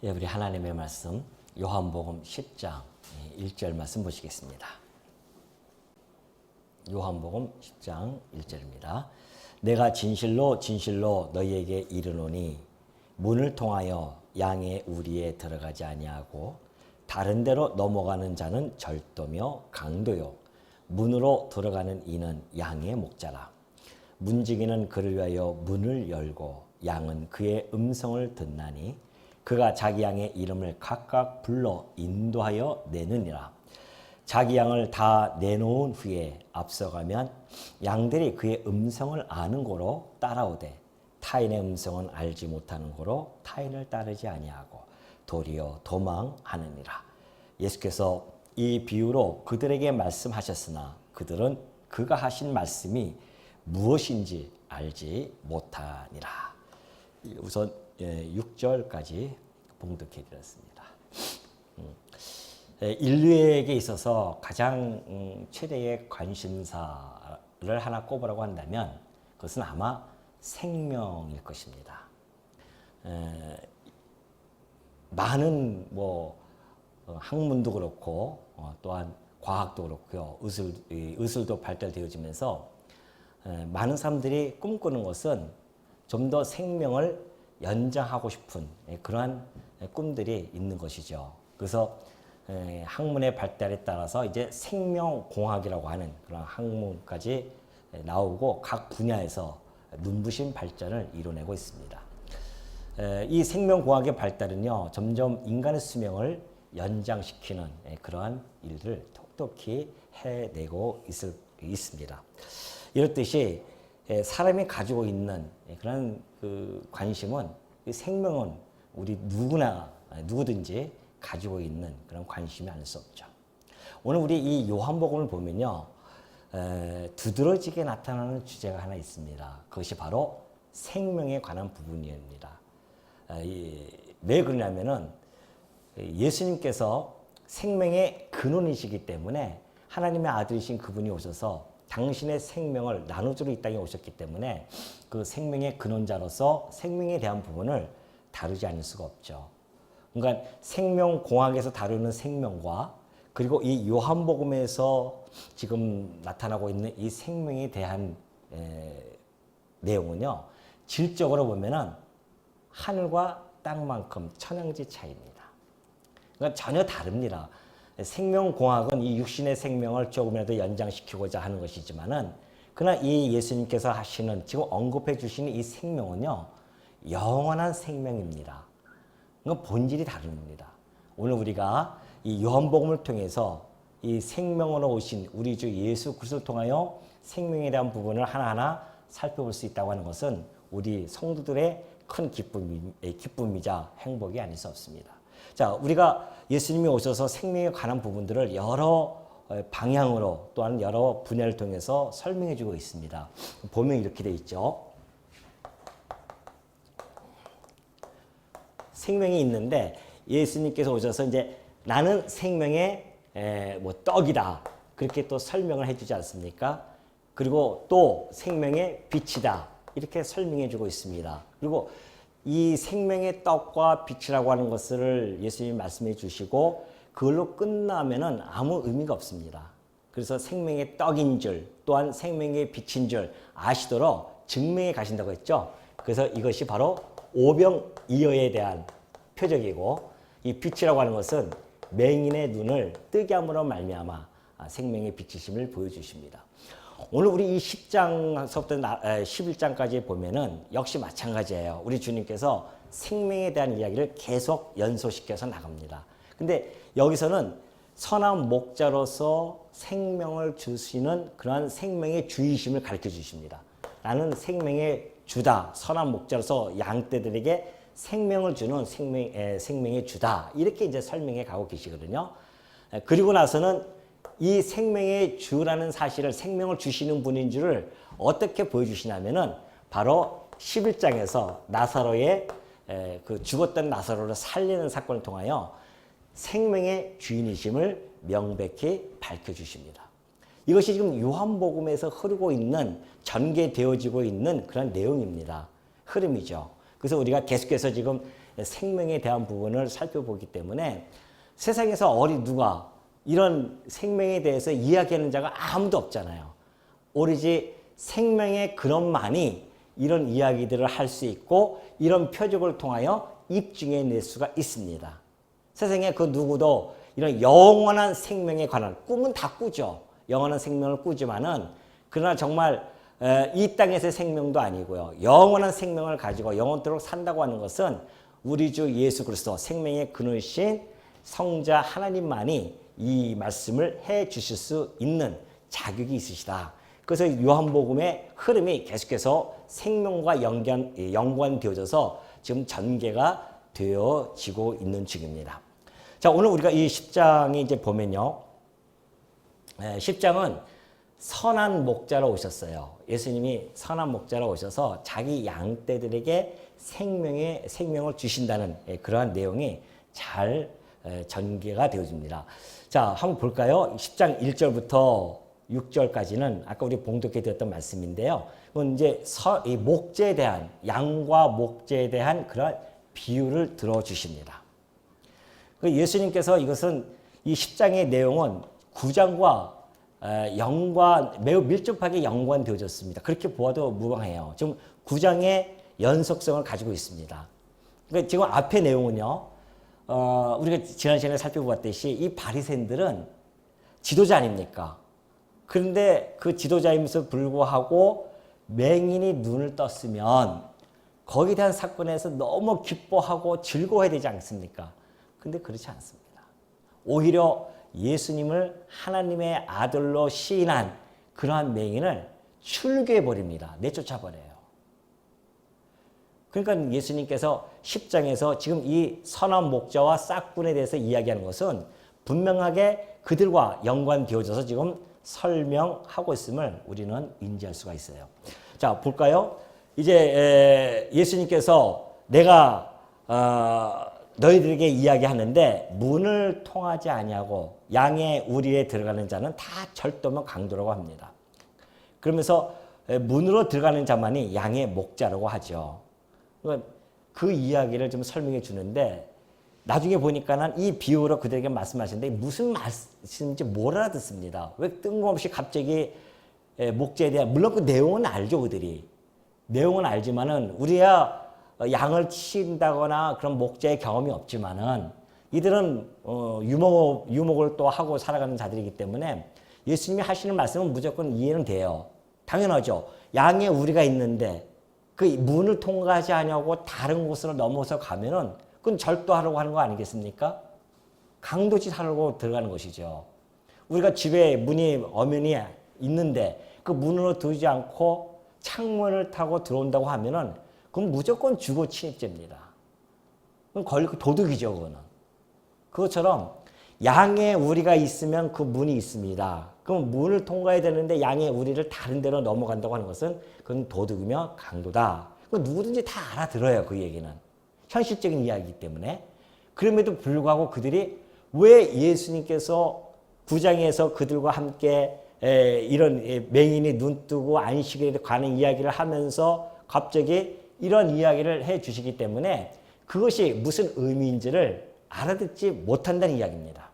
예, 우리 하나님의 말씀 요한복음 10장 1절 말씀 보시겠습니다. 요한복음 10장 1절입니다. 내가 진실로 진실로 너희에게 이르노니 문을 통하여 양의 우리에 들어가지 아니하고 다른 데로 넘어가는 자는 절도며 강도요 문으로 들어가는 이는 양의 목자라. 문지기는 그를 위하여 문을 열고 양은 그의 음성을 듣나니 그가 자기 양의 이름을 각각 불러 인도하여 내느니라. 자기 양을 다 내놓은 후에 앞서가면 양들이 그의 음성을 아는 고로 따라오되 타인의 음성은 알지 못하는 고로 타인을 따르지 아니하고 도리어 도망하느니라. 예수께서 이 비유로 그들에게 말씀하셨으나 그들은 그가 하신 말씀이 무엇인지 알지 못하니라. 우선 6절까지 봉독해 드렸습니다. 인류에게 있어서 가장 최대의 관심사를 하나 꼽으라고 한다면 그것은 아마 생명일 것입니다. 많은 학문도 그렇고 또한 과학도 그렇고요. 의술도 발달되어지면서 많은 사람들이 꿈꾸는 것은 좀 더 생명을 연장하고 싶은 그러한 꿈들이 있는 것이죠. 그래서 학문의 발달에 따라서 이제 생명공학이라고 하는 그런 학문까지 나오고 각 분야에서 눈부신 발전을 이뤄내고 있습니다. 이 생명공학의 발달은요, 점점 인간의 수명을 연장시키는 그러한 일들을 톡톡히 해내고 있습니다. 이렇듯이 사람이 가지고 있는 그런 관심은, 생명은 우리 누구든지 가지고 있는 그런 관심이 아닐 수 없죠. 오늘 우리 이 요한복음을 보면요, 두드러지게 나타나는 주제가 하나 있습니다. 그것이 바로 생명에 관한 부분입니다. 왜 그러냐면은 예수님께서 생명의 근원이시기 때문에 하나님의 아들이신 그분이 오셔서 당신의 생명을 나눠주러 이 땅에 오셨기 때문에 그 생명의 근원자로서 생명에 대한 부분을 다루지 않을 수가 없죠. 그러니까 생명공학에서 다루는 생명과 그리고 이 요한복음에서 지금 나타나고 있는 이 생명에 대한 내용은요, 질적으로 보면은 하늘과 땅만큼 천양지 차이입니다. 그러니까 전혀 다릅니다. 생명공학은 이 육신의 생명을 조금이라도 연장시키고자 하는 것이지만은, 그러나 이 예수님께서 하시는, 지금 언급해 주시는 이 생명은요, 영원한 생명입니다. 그러니까 본질이 다릅니다. 오늘 우리가 이 요한복음을 통해서 이 생명으로 오신 우리 주 예수 그리스도를 통하여 생명에 대한 부분을 하나하나 살펴볼 수 있다고 하는 것은 우리 성도들의 큰 기쁨이자 행복이 아닐 수 없습니다. 자, 우리가 예수님이 오셔서 생명에 관한 부분들을 여러 방향으로 또한 여러 분야를 통해서 설명해 주고 있습니다. 보면 이렇게 돼 있죠. 생명이 있는데 예수님께서 오셔서 이제 나는 생명의 떡이다, 그렇게 또 설명을 해주지 않습니까? 그리고 또 생명의 빛이다, 이렇게 설명해 주고 있습니다. 그리고 이 생명의 떡과 빛이라고 하는 것을 예수님이 말씀해 주시고 그걸로 끝나면은 아무 의미가 없습니다. 그래서 생명의 떡인 줄, 또한 생명의 빛인 줄 아시도록 증명해 가신다고 했죠. 그래서 이것이 바로 오병이어에 대한 표적이고, 이 빛이라고 하는 것은 맹인의 눈을 뜨게 함으로 말미암아 생명의 빛이심을 보여주십니다. 오늘 우리 이 10장서부터 11장까지 보면은 역시 마찬가지예요. 우리 주님께서 생명에 대한 이야기를 계속 연소시켜서 나갑니다. 근데 여기서는 선한 목자로서 생명을 주시는 그러한 생명의 주이심을 가르쳐 주십니다. 나는 생명의 주다, 선한 목자로서 양떼들에게 생명을 주는 생명의 주다, 이렇게 이제 설명해 가고 계시거든요. 그리고 나서는 이 생명의 주라는 사실을, 생명을 주시는 분인 줄을 어떻게 보여주시냐면은 바로 11장에서 나사로의 그 죽었던 나사로를 살리는 사건을 통하여 생명의 주인이심을 명백히 밝혀주십니다. 이것이 지금 요한복음에서 흐르고 있는, 전개되어지고 있는 그런 내용입니다. 흐름이죠. 그래서 우리가 계속해서 지금 생명에 대한 부분을 살펴보기 때문에 세상에서 누가 이런 생명에 대해서 이야기하는 자가 아무도 없잖아요. 오로지 생명의 근원만이 이런 이야기들을 할 수 있고 이런 표적을 통하여 입증해낼 수가 있습니다. 세상에 그 누구도 이런 영원한 생명에 관한 꿈은 다 꾸죠. 영원한 생명을 꾸지만은 그러나 정말 이 땅에서의 생명도 아니고요. 영원한 생명을 가지고 영원토록 산다고 하는 것은 우리 주 예수 그리스도 생명의 근원이신 성자 하나님만이 이 말씀을 해 주실 수 있는 자격이 있으시다. 그래서 요한복음의 흐름이 계속해서 생명과 연관되어져서 지금 전개가 되어지고 있는 중입니다. 자, 오늘 우리가 이 10장에 이제 보면요. 10장은 선한 목자로 오셨어요. 예수님이 선한 목자로 오셔서 자기 양떼들에게 생명을 주신다는 그러한 내용이 잘 전개가 되어집니다. 자, 한번 볼까요? 10장 1절부터 6절까지는 아까 우리 봉독해 드렸던 말씀인데요. 그건 이제 이 목재에 대한, 양과 목재에 대한 그런 비유를 들어주십니다. 예수님께서 이것은 이 10장의 내용은 9장과 매우 밀접하게 연관되어졌습니다. 그렇게 보아도 무방해요. 지금 9장의 연속성을 가지고 있습니다. 그러니까 지금 앞의 내용은요, 우리가 지난 시간에 살펴보았듯이 이 바리새인들은 지도자 아닙니까? 그런데 그 지도자임에도 불구하고 맹인이 눈을 떴으면 거기에 대한 사건에서 너무 기뻐하고 즐거워해야 되지 않습니까? 근데 그렇지 않습니다. 오히려 예수님을 하나님의 아들로 시인한 그러한 맹인을 출교해버립니다. 내쫓아버려요. 그러니까 예수님께서 10장에서 지금 이 선한 목자와 싹군에 대해서 이야기하는 것은 분명하게 그들과 연관되어져서 지금 설명하고 있음을 우리는 인지할 수가 있어요. 자, 볼까요? 이제 예수님께서 내가 너희들에게 이야기하는데 문을 통하지 아니하고 양의 우리에 들어가는 자는 다 절도면 강도라고 합니다. 그러면서 문으로 들어가는 자만이 양의 목자라고 하죠. 그 이야기를 좀 설명해 주는데 나중에 보니까는 이 비유로 그들에게 말씀하시는데 무슨 말씀인지 못 알아듣습니다. 왜 뜬금없이 갑자기 목자에 대한, 물론 그 내용은 알죠, 그들이. 내용은 알지만은 우리야 양을 치신다거나 그런 목자의 경험이 없지만은 이들은 유목을 또 하고 살아가는 자들이기 때문에 예수님이 하시는 말씀은 무조건 이해는 돼요. 당연하죠. 양의 우리가 있는데 그 문을 통과하지 않냐고 다른 곳으로 넘어서 가면은 그건 절도하려고 하는 거 아니겠습니까? 강도짓 하려고 들어가는 것이죠. 우리가 집에 문이 엄연히 있는데 그 문으로 들어오지 않고 창문을 타고 들어온다고 하면은 그건 무조건 주거 침입죄입니다. 그건 도둑이죠, 그거는. 그것처럼 양의 우리가 있으면 그 문이 있습니다. 그럼 문을 통과해야 되는데 양의 우리를 다른 데로 넘어간다고 하는 것은 그건 도둑이며 강도다. 누구든지 다 알아들어요, 그 얘기는. 현실적인 이야기이기 때문에. 그럼에도 불구하고 그들이 왜 예수님께서 9장에서 그들과 함께 이런 맹인이 눈 뜨고 안식에 관한 이야기를 하면서 갑자기 이런 이야기를 해 주시기 때문에 그것이 무슨 의미인지를 알아듣지 못한다는 이야기입니다.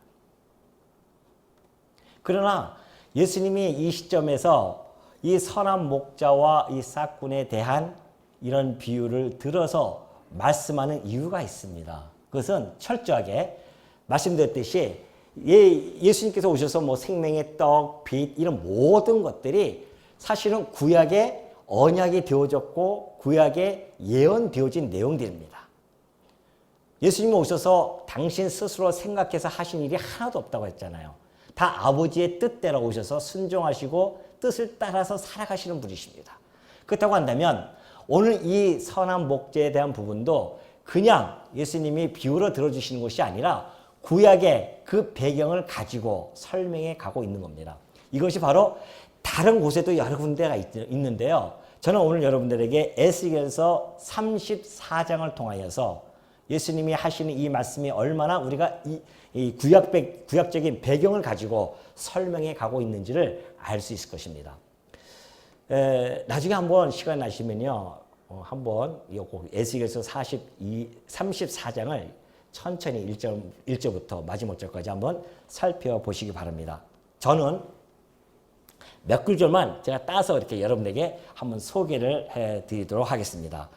그러나 예수님이 이 시점에서 이 선한 목자와 이 싹군에 대한 이런 비유를 들어서 말씀하는 이유가 있습니다. 그것은 철저하게 말씀드렸듯이 예수님께서 오셔서 뭐 생명의 떡, 빛 이런 모든 것들이 사실은 구약의 언약이 되어졌고 구약에 예언되어진 내용들입니다. 예수님이 오셔서 당신 스스로 생각해서 하신 일이 하나도 없다고 했잖아요. 다 아버지의 뜻대로 오셔서 순종하시고 뜻을 따라서 살아가시는 분이십니다. 그렇다고 한다면 오늘 이 선한 목자에 대한 부분도 그냥 예수님이 비유로 들어주시는 것이 아니라 구약의 그 배경을 가지고 설명해 가고 있는 겁니다. 이것이 바로 다른 곳에도 여러 군데가 있는데요. 저는 오늘 여러분들에게 에스겔서 34장을 통하여서 예수님이 하시는 이 말씀이 얼마나 우리가 이 구약적인 배경을 가지고 설명해 가고 있는지를 알 수 있을 것입니다. 나중에 한번 시간 나시면요. 한번 요거 에스겔서 34장을 천천히 1절부터 마지막 절까지 한번 살펴보시기 바랍니다. 저는 몇 구절만 제가 따서 이렇게 여러분에게 한번 소개를 해드리도록 하겠습니다.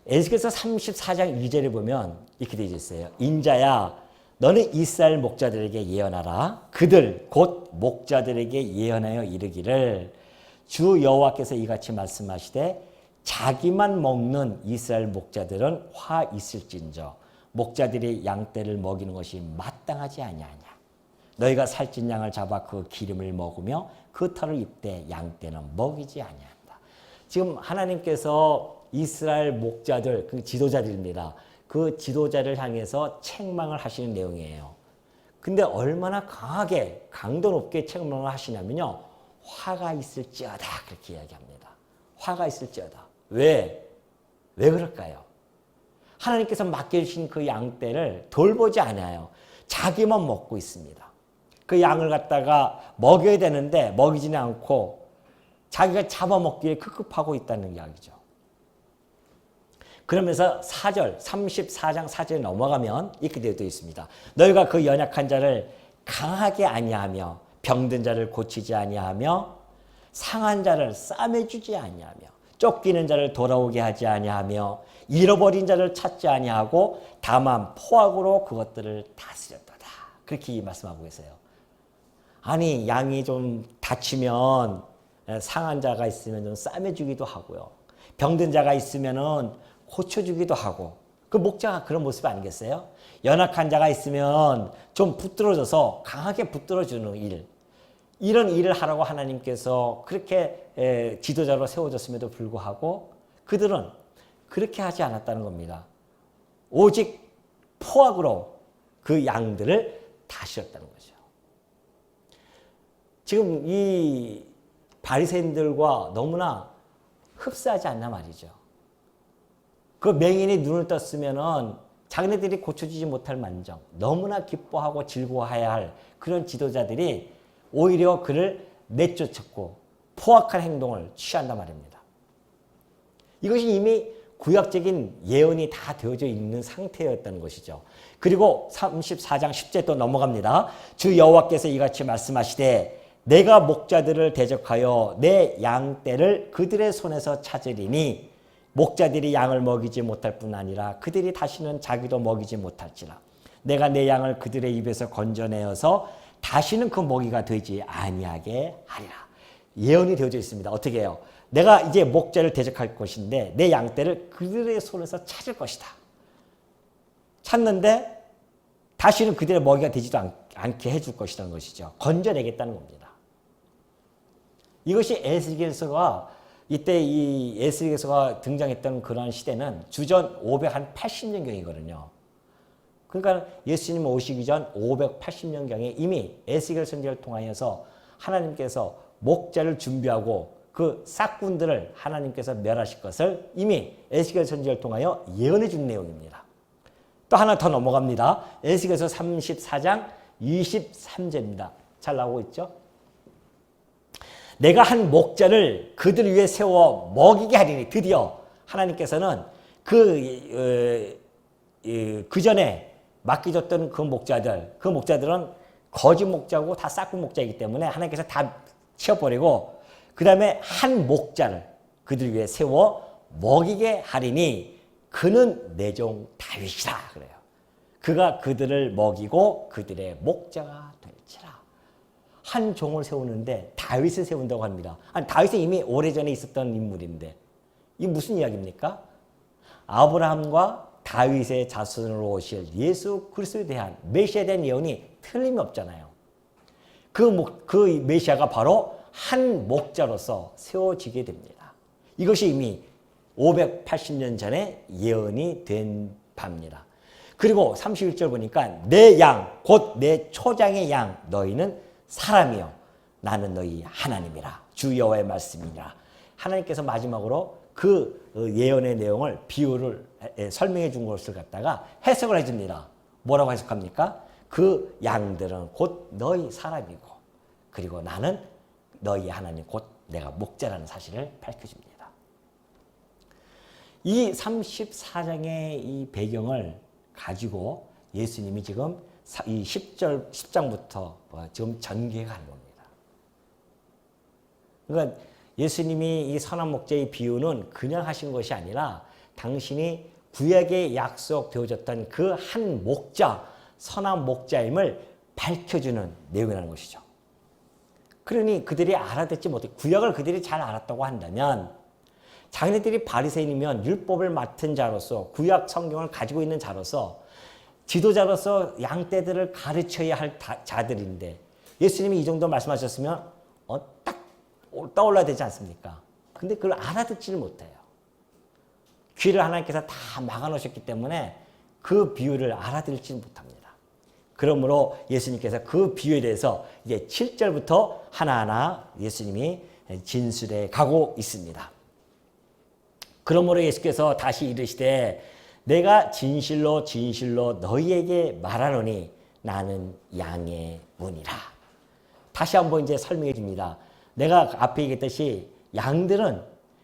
에스겔서 34장 2절에 보면 이렇게 되어 있어요. 인자야, 너는 이스라엘 목자들에게 예언하라. 그들 곧 목자들에게 예언하여 이르기를 주 여호와께서 이같이 말씀하시되 자기만 먹는 이스라엘 목자들은 화 있을진저 목자들이 양떼를 먹이는 것이 마땅하지 아니하냐. 너희가 살찐 양을 잡아 그 기름을 먹으며 그 털을 입되 양떼는 먹이지 아니한다. 지금 하나님께서 이스라엘 목자들, 그 지도자들입니다. 그 지도자를 향해서 책망을 하시는 내용이에요. 근데 얼마나 강하게 강도 높게 책망을 하시냐면요. 화가 있을지어다 그렇게 이야기합니다. 화가 있을지어다. 왜 그럴까요? 하나님께서 맡겨주신 그 양떼를 돌보지 않아요. 자기만 먹고 있습니다. 그 양을 갖다가 먹여야 되는데 먹이지는 않고 자기가 잡아먹기에 급급하고 있다는 이야기죠. 그러면서 4절, 34장 4절에 넘어가면 이렇게 되어 있습니다. 너희가 그 연약한 자를 강하게 아니하며 병든 자를 고치지 아니하며 상한 자를 싸매주지 아니하며 쫓기는 자를 돌아오게 하지 아니하며 잃어버린 자를 찾지 아니하고 다만 포악으로 그것들을 다스렸도다. 그렇게 말씀하고 계세요. 아니 양이 좀 다치면 상한 자가 있으면 좀 싸매주기도 하고요. 병든 자가 있으면은 고쳐주기도 하고 그 목자가 그런 모습 아니겠어요? 연약한 자가 있으면 좀 붙들어져서 강하게 붙들어주는 일, 이런 일을 하라고 하나님께서 그렇게 지도자로 세워졌음에도 불구하고 그들은 그렇게 하지 않았다는 겁니다. 오직 포악으로 그 양들을 다스렸다는 거죠. 지금 이 바리새인들과 너무나 흡사하지 않나 말이죠. 그 맹인이 눈을 떴으면은 자기네들이 고쳐지지 못할 만정 너무나 기뻐하고 즐거워해야 할 그런 지도자들이 오히려 그를 내쫓았고 포악한 행동을 취한단 말입니다. 이것이 이미 구약적인 예언이 다 되어져 있는 상태였다는 것이죠. 그리고 34장 10절 또 넘어갑니다. 주 여호와께서 이같이 말씀하시되 내가 목자들을 대적하여 내 양떼를 그들의 손에서 찾으리니 목자들이 양을 먹이지 못할 뿐 아니라 그들이 다시는 자기도 먹이지 못할지라. 내가 내 양을 그들의 입에서 건져내어서 다시는 그 먹이가 되지 아니하게 하리라. 예언이 되어져 있습니다. 어떻게 해요? 내가 이제 목자를 대적할 것인데 내 양떼를 그들의 손에서 찾을 것이다. 찾는데 다시는 그들의 먹이가 되지도 않게 해줄 것이라는 것이죠. 건져내겠다는 겁니다. 이것이 에스겔서가 이때 이 에스겔서가 등장했던 그러한 시대는 주전 580년경이거든요. 그러니까 예수님 오시기 전 580년경에 이미 에스겔 선지자를 통하여서 하나님께서 목자를 준비하고 그 싹군들을 하나님께서 멸하실 것을 이미 에스겔 선지자를 통하여 예언해 준 내용입니다. 또 하나 더 넘어갑니다. 에스겔서 34장 23절입니다. 잘 나오고 있죠? 내가 한 목자를 그들 위에 세워 먹이게 하리니 드디어 하나님께서는 그 전에 맡겨졌던 그 목자들은 거짓 목자고 다 싹군 목자이기 때문에 하나님께서 다 치워버리고 그 다음에 한 목자를 그들 위에 세워 먹이게 하리니 그는 내 종 다윗이라 그래요. 그가 그들을 먹이고 그들의 목자가 될지라. 한 종을 세우는데 다윗을 세운다고 합니다. 아니, 다윗은 이미 오래전에 있었던 인물인데 이게 무슨 이야기입니까? 아브라함과 다윗의 자손으로 오실 예수 그리스도에 대한 메시아에 대한 예언이 틀림이 없잖아요. 그 메시아가 바로 한 목자로서 세워지게 됩니다. 이것이 이미 580년 전에 예언이 된 바입니다. 그리고 31절 보니까 내 양, 곧 내 초장의 양 너희는 사람이요 나는 너희 하나님이라 주 여호와의 말씀이니라. 하나님께서 마지막으로 그 예언의 내용을 비유를 설명해 준 것을 갖다가 해석을 해줍니다. 뭐라고 해석합니까? 그 양들은 곧 너희 사람이고 그리고 나는 너희 하나님 곧 내가 목자라는 사실을 밝혀줍니다. 이 34장의 이 배경을 가지고 예수님이 지금 이 10장부터 지금 전개해 가는 겁니다. 그러니까 예수님이 이 선한 목자의 비유는 그냥 하신 것이 아니라 당신이 구약에 약속되어졌던 그 한 목자, 선한 목자임을 밝혀주는 내용이라는 것이죠. 그러니 그들이 알아듣지 못해 구약을 그들이 잘 알았다고 한다면 자기네들이 바리새인이면 율법을 맡은 자로서 구약 성경을 가지고 있는 자로서 지도자로서 양떼들을 가르쳐야 할 자들인데 예수님이 이 정도 말씀하셨으면 딱 떠올라야 되지 않습니까? 근데 그걸 알아듣지를 못해요. 귀를 하나님께서 다 막아놓으셨기 때문에 그 비유를 알아들지 못합니다. 그러므로 예수님께서 그 비유에 대해서 이제 7절부터 하나하나 예수님이 진술해 가고 있습니다. 그러므로 예수께서 다시 이르시되 내가 진실로 진실로 너희에게 말하노니 나는 양의 문이라. 다시 한번 이제 설명해 줍니다. 내가 앞에 얘기했듯이 양들은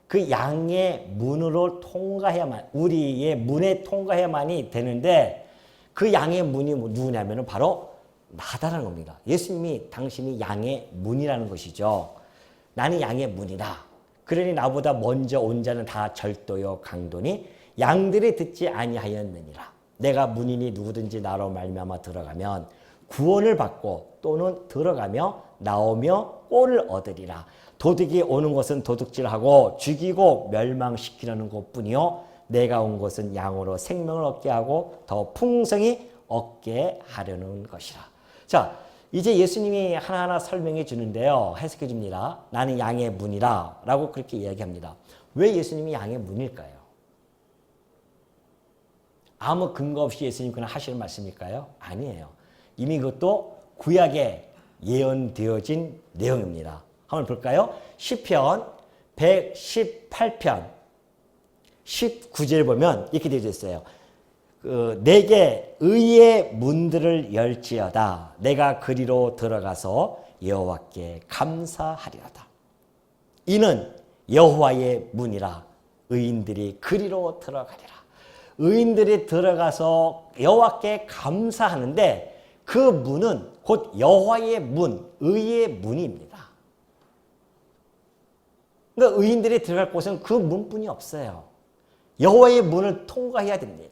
그 양의 문으로 통과해야만, 우리의 문에 통과해야만이 되는데 그 양의 문이 누구냐면 바로 나다라는 겁니다. 예수님이 당신이 양의 문이라는 것이죠. 나는 양의 문이다. 그러니 나보다 먼저 온 자는 다 절도요 강도니 양들이 듣지 아니하였느니라. 내가 문이니 누구든지 나로 말미암아 들어가면 구원을 받고 또는 들어가며 나오며 꼴을 얻으리라. 도둑이 오는 것은 도둑질하고 죽이고 멸망시키려는 것뿐이요 내가 온 것은 양으로 생명을 얻게 하고 더 풍성히 얻게 하려는 것이라. 자, 이제 예수님이 하나하나 설명해 주는데요. 해석해 줍니다. 나는 양의 문이라 라고 그렇게 이야기합니다. 왜 예수님이 양의 문일까요? 아무 근거 없이 예수님 그냥 하시는 말씀일까요? 아니에요. 이미 그것도 구약에 예언되어진 내용입니다. 한번 볼까요? 시편 118편 19절 보면 이렇게 되어 있어요. 내게 의의 문들을 열지어다. 내가 그리로 들어가서 여호와께 감사하리로다. 이는 여호와의 문이라. 의인들이 그리로 들어가리라. 의인들이 들어가서 여호와께 감사하는데 그 문은 곧 여호와의 문, 의의 문입니다. 그러니까 의인들이 들어갈 곳은 그 문뿐이 없어요. 여호와의 문을 통과해야 됩니다.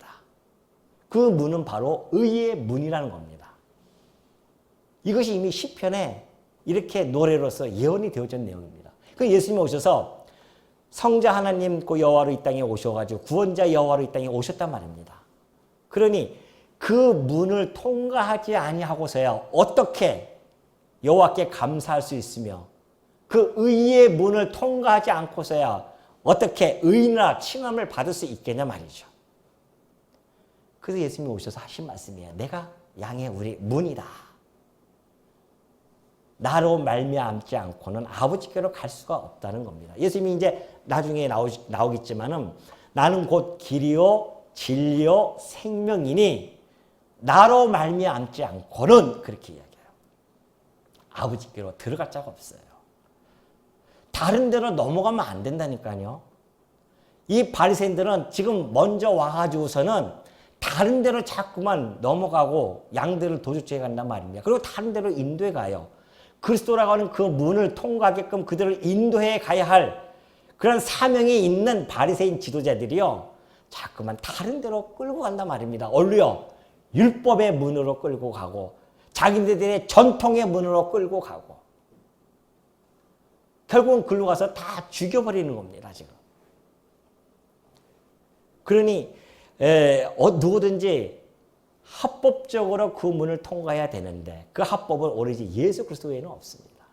그 문은 바로 의의 문이라는 겁니다. 이것이 이미 시편에 이렇게 노래로서 예언이 되어진 내용입니다. 그 예수님이 오셔서 성자 하나님 그 여호와로 이 땅에 오셔가지고 구원자 여호와로 이 땅에 오셨단 말입니다. 그러니 그 문을 통과하지 아니하고서야 어떻게 여호와께 감사할 수 있으며 그 의의 문을 통과하지 않고서야 어떻게 의인이라 칭함을 받을 수 있겠냐 말이죠. 그래서 예수님이 오셔서 하신 말씀이에요. 내가 양의 우리 문이다. 나로 말미암지 않고는 아버지께로 갈 수가 없다는 겁니다. 예수님이 이제 나중에 나오겠지만은 나는 곧 길이요 진리요 생명이니 나로 말미암지 않고는 그렇게 이야기해요. 아버지께로 들어갈 자가 없어요. 다른 데로 넘어가면 안 된다니까요. 이 바리새인들은 지금 먼저 와가지고서는 다른 데로 자꾸만 넘어가고 양들을 도둑질해 간단 말입니다. 그리고 다른 데로 인도해 가요. 그리스도라고 하는 그 문을 통과하게끔 그들을 인도해 가야 할 그런 사명이 있는 바리새인 지도자들이요. 자꾸만 다른 데로 끌고 간단 말입니다. 얼루요. 율법의 문으로 끌고 가고 자기네들의 전통의 문으로 끌고 가고 결국은 글로 가서 다 죽여버리는 겁니다. 지금. 그러니 누구든지 합법적으로 그 문을 통과해야 되는데 그 합법은 오로지 예수 그리스도 외에는 없습니다.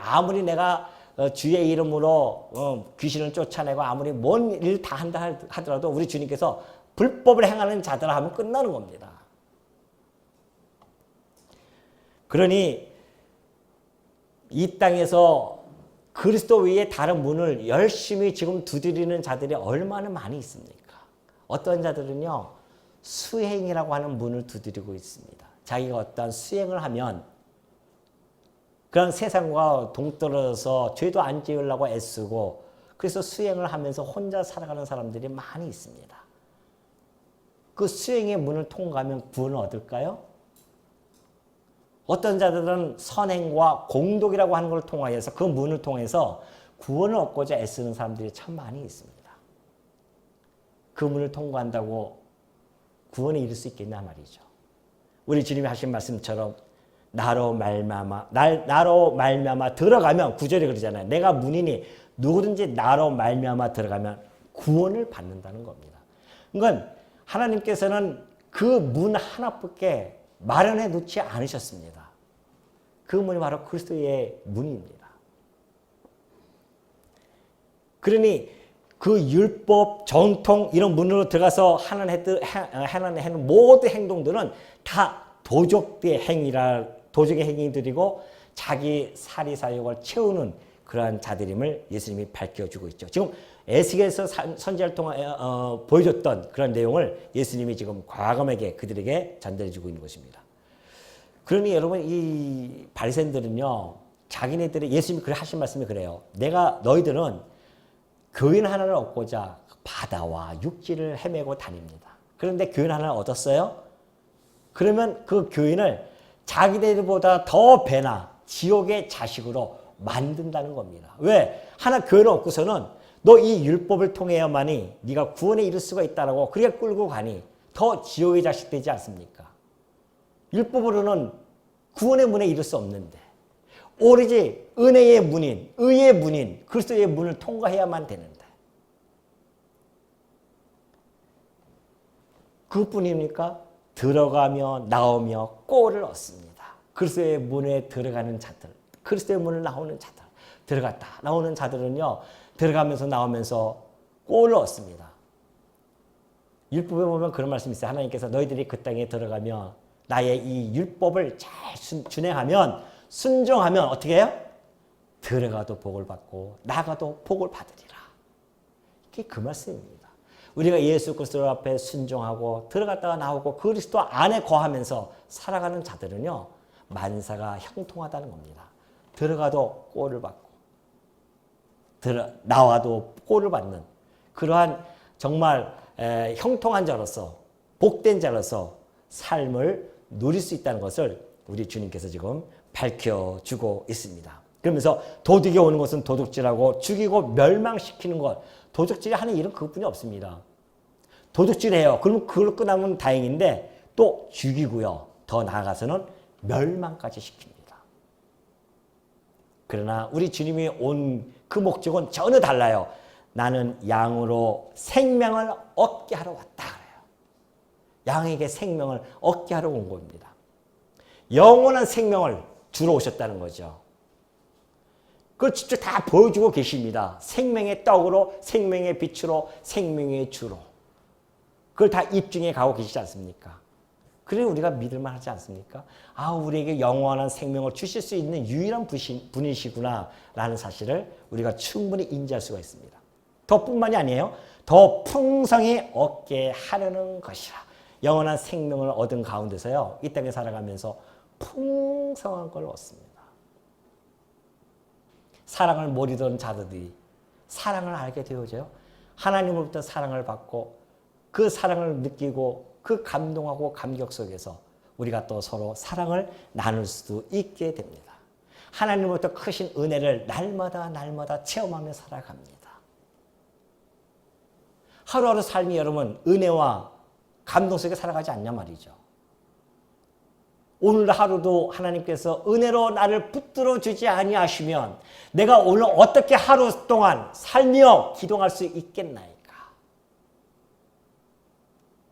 아무리 내가 주의 이름으로 귀신을 쫓아내고 아무리 뭔 일 다 한다 하더라도 우리 주님께서 불법을 행하는 자들 하면 끝나는 겁니다. 그러니 이 땅에서 그리스도 외에 다른 문을 열심히 지금 두드리는 자들이 얼마나 많이 있습니까? 어떤 자들은요. 수행이라고 하는 문을 두드리고 있습니다. 자기가 어떤 수행을 하면 그런 세상과 동떨어져서 죄도 안 지으려고 애쓰고 그래서 수행을 하면서 혼자 살아가는 사람들이 많이 있습니다. 그 수행의 문을 통과하면 구원을 얻을까요? 어떤 자들은 선행과 공덕이라고 하는 걸 통하여서 그 문을 통해서 구원을 얻고자 애쓰는 사람들이 참 많이 있습니다. 그 문을 통과한다고 구원에 이를 수 있겠냐 말이죠. 우리 주님이 하신 말씀처럼 나로 말미암아 들어가면 구절에 그러잖아요. 내가 문이니 누구든지 나로 말미암아 들어가면 구원을 받는다는 겁니다. 그러니까 하나님께서는 그 문 하나밖에 마련해 놓지 않으셨습니다. 그 문이 바로 그리스도의 문입니다. 그러니 그 율법, 전통 이런 문으로 들어가서 하는 모든 행동들은 다 도적의 행위들이고 자기 사리사욕을 채우는 그러한 자들임을 예수님이 밝혀주고 있죠. 지금 에스겔에서 선지자를 통해 보여줬던 그런 내용을 예수님이 지금 과감하게 그들에게 전달해주고 있는 것입니다. 그러니 여러분 이 바리새인들은요, 자기네들의 예수님이 그래 하신 말씀이 그래요. 너희들은 교인 하나를 얻고자 바다와 육지를 헤매고 다닙니다. 그런데 교인 하나를 얻었어요? 그러면 그 교인을 자기들보다 더 배나 지옥의 자식으로 만든다는 겁니다. 왜? 하나 교인을 얻고서는 너 이 율법을 통해야만이 네가 구원에 이를 수가 있다라고 그렇게 끌고 가니 더 지옥의 자식 되지 않습니까? 율법으로는 구원의 문에 이를 수 없는데 오로지 은혜의 문인, 의의 문인 그리스도의 문을 통과해야만 되는데 그뿐입니까? 들어가며 나오며 꼴을 얻습니다. 그리스도의 문에 들어가는 자들, 그리스도의 문을 나오는 자들, 들어갔다 나오는 자들은요, 들어가면서 나오면서 꼴을 얻습니다. 율법에 보면 그런 말씀이 있어요. 하나님께서 너희들이 그 땅에 들어가며 나의 이 율법을 잘 준행하면, 순종하면 어떻게 해요? 들어가도 복을 받고 나가도 복을 받으리라. 이게 그 말씀입니다. 우리가 예수 그리스도 앞에 순종하고 들어갔다가 나오고 그리스도 안에 거하면서 살아가는 자들은요, 만사가 형통하다는 겁니다. 들어가도 꼴을 받고 나와도 꼴을 받는 그러한 정말 형통한 자로서 복된 자로서 삶을 누릴 수 있다는 것을 우리 주님께서 지금 밝혀주고 있습니다. 그러면서 도둑이 오는 것은 도둑질하고 죽이고 멸망시키는 것, 도둑질이 하는 일은 그것뿐이 없습니다. 도둑질해요. 그러면 그걸 끝나면 다행인데 또 죽이고요. 더 나아가서는 멸망까지 시킵니다. 그러나 우리 주님이 온 그 목적은 전혀 달라요. 나는 양으로 생명을 얻게 하러 왔다 그래요. 양에게 생명을 얻게 하러 온 겁니다. 영원한 생명을 주러 오셨다는 거죠. 그걸 직접 다 보여주고 계십니다. 생명의 떡으로, 생명의 빛으로, 생명의 주로. 그걸 다 입증해 가고 계시지 않습니까? 그래 우리가 믿을만 하지 않습니까? 아, 우리에게 영원한 생명을 주실 수 있는 유일한 분이시구나 라는 사실을 우리가 충분히 인지할 수가 있습니다. 더뿐만이 아니에요. 더 풍성히 얻게 하려는 것이라. 영원한 생명을 얻은 가운데서요, 이 땅에 살아가면서 풍성한 걸 얻습니다. 사랑을 모르던 자들이 사랑을 알게 되어져요. 하나님으로부터 사랑을 받고 그 사랑을 느끼고 그 감동하고 감격 속에서 우리가 또 서로 사랑을 나눌 수도 있게 됩니다. 하나님으로부터 크신 은혜를 날마다 체험하며 살아갑니다. 하루하루 삶이 여러분 은혜와 감동 속에 살아가지 않냐 말이죠. 오늘 하루도 하나님께서 은혜로 나를 붙들어 주지 아니하시면 내가 오늘 어떻게 하루 동안 살며 기도할 수 있겠나이까?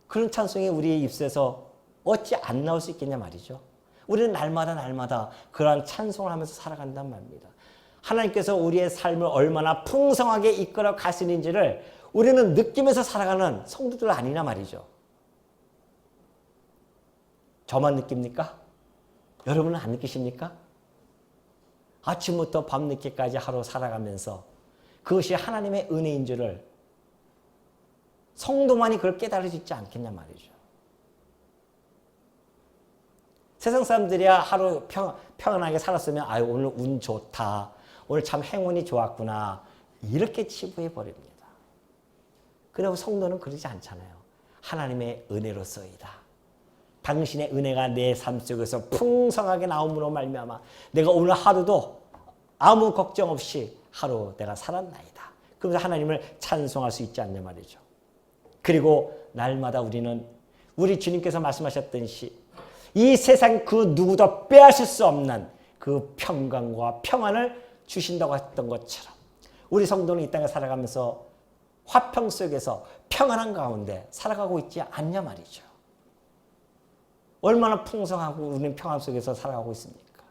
그런 찬송이 우리의 입술에서 어찌 안 나올 수 있겠냐 말이죠. 우리는 날마다 그러한 찬송을 하면서 살아간단 말입니다. 하나님께서 우리의 삶을 얼마나 풍성하게 이끌어 가시는지를 우리는 느끼면서 살아가는 성도들 아니냐 말이죠. 저만 느낍니까? 여러분은 안 느끼십니까? 아침부터 밤늦게까지 하루 살아가면서 그것이 하나님의 은혜인 줄을 성도만이 그걸 깨달을 수 있지 않겠냐 말이죠. 세상 사람들이야 하루 평안하게 살았으면 아유 오늘 운 좋다. 오늘 참 행운이 좋았구나. 이렇게 치부해 버립니다. 그리고 성도는 그러지 않잖아요. 하나님의 은혜로서이다. 당신의 은혜가 내 삶 속에서 풍성하게 나옴으로 말미암아 내가 오늘 하루도 아무 걱정 없이 하루 내가 살았나이다. 그러면서 하나님을 찬송할 수 있지 않냐 말이죠. 그리고 날마다 우리는 우리 주님께서 말씀하셨듯이 이 세상 그 누구도 빼앗을 수 없는 그 평강과 평안을 주신다고 했던 것처럼 우리 성도는 이 땅에 살아가면서 화평 속에서 평안한 가운데 살아가고 있지 않냐 말이죠. 얼마나 풍성하고 우리는 평안 속에서 살아가고 있습니까?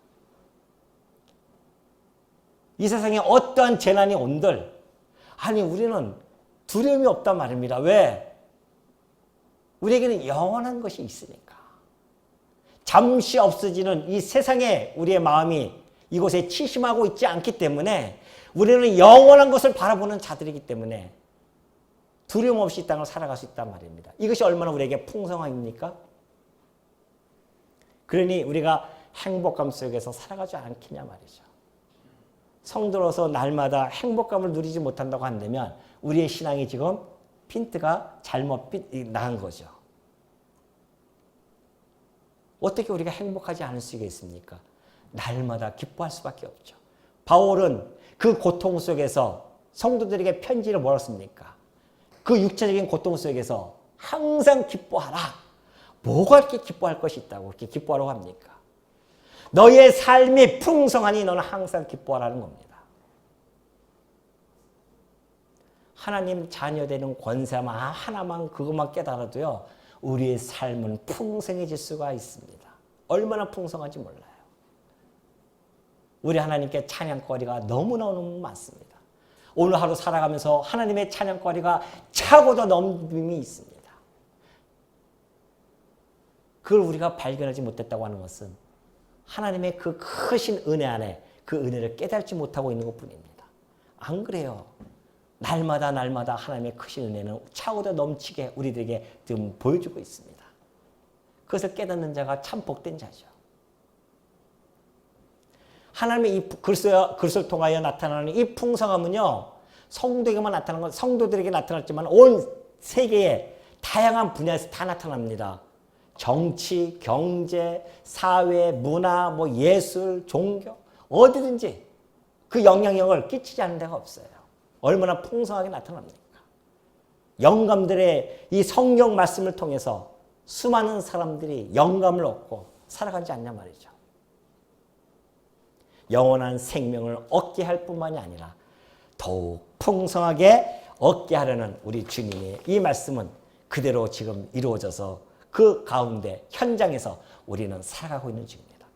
이 세상에 어떠한 재난이 온들 아니 우리는 두려움이 없단 말입니다. 왜? 우리에게는 영원한 것이 있으니까. 잠시 없어지는 이 세상에 우리의 마음이 이곳에 치심하고 있지 않기 때문에 우리는 영원한 것을 바라보는 자들이기 때문에 두려움 없이 이 땅을 살아갈 수 있단 말입니다. 이것이 얼마나 우리에게 풍성함입니까? 그러니 우리가 행복감 속에서 살아가지 않겠냐 말이죠. 성도로서 날마다 행복감을 누리지 못한다고 한다면 우리의 신앙이 지금 핀트가 잘못 나간 거죠. 어떻게 우리가 행복하지 않을 수가 있습니까? 날마다 기뻐할 수밖에 없죠. 바울은 그 고통 속에서 성도들에게 편지를 뭐랬습니까? 그 육체적인 고통 속에서 항상 기뻐하라. 뭐가 이렇게 기뻐할 것이 있다고 그렇게 기뻐하라고 합니까? 너의 삶이 풍성하니 너는 항상 기뻐하라는 겁니다. 하나님 자녀되는 권세만 하나만 그것만 깨달아도요. 우리의 삶은 풍성해질 수가 있습니다. 얼마나 풍성한지 몰라요. 우리 하나님께 찬양거리가 너무너무 많습니다. 오늘 하루 살아가면서 하나님의 찬양거리가 차고도 넘김이 있습니다. 그걸 우리가 발견하지 못했다고 하는 것은 하나님의 그 크신 은혜 안에 그 은혜를 깨닫지 못하고 있는 것뿐입니다. 안 그래요. 날마다 하나님의 크신 은혜는 차고도 넘치게 우리들에게 지금 보여주고 있습니다. 그것을 깨닫는 자가 참 복된 자죠. 하나님의 이 글을 통하여 나타나는 이 풍성함은요. 성도에게만 나타나는 건 성도들에게 나타났지만 온 세계의 다양한 분야에서 다 나타납니다. 정치, 경제, 사회, 문화, 예술, 종교 어디든지 그 영향력을 끼치지 않는 데가 없어요. 얼마나 풍성하게 나타납니까? 영감들의 이 성경 말씀을 통해서 수많은 사람들이 영감을 얻고 살아가지 않냐 말이죠. 영원한 생명을 얻게 할 뿐만이 아니라 더욱 풍성하게 얻게 하려는 우리 주님의 이 말씀은 그대로 지금 이루어져서 그 가운데 현장에서 우리는 살아가고 있는 중입니다.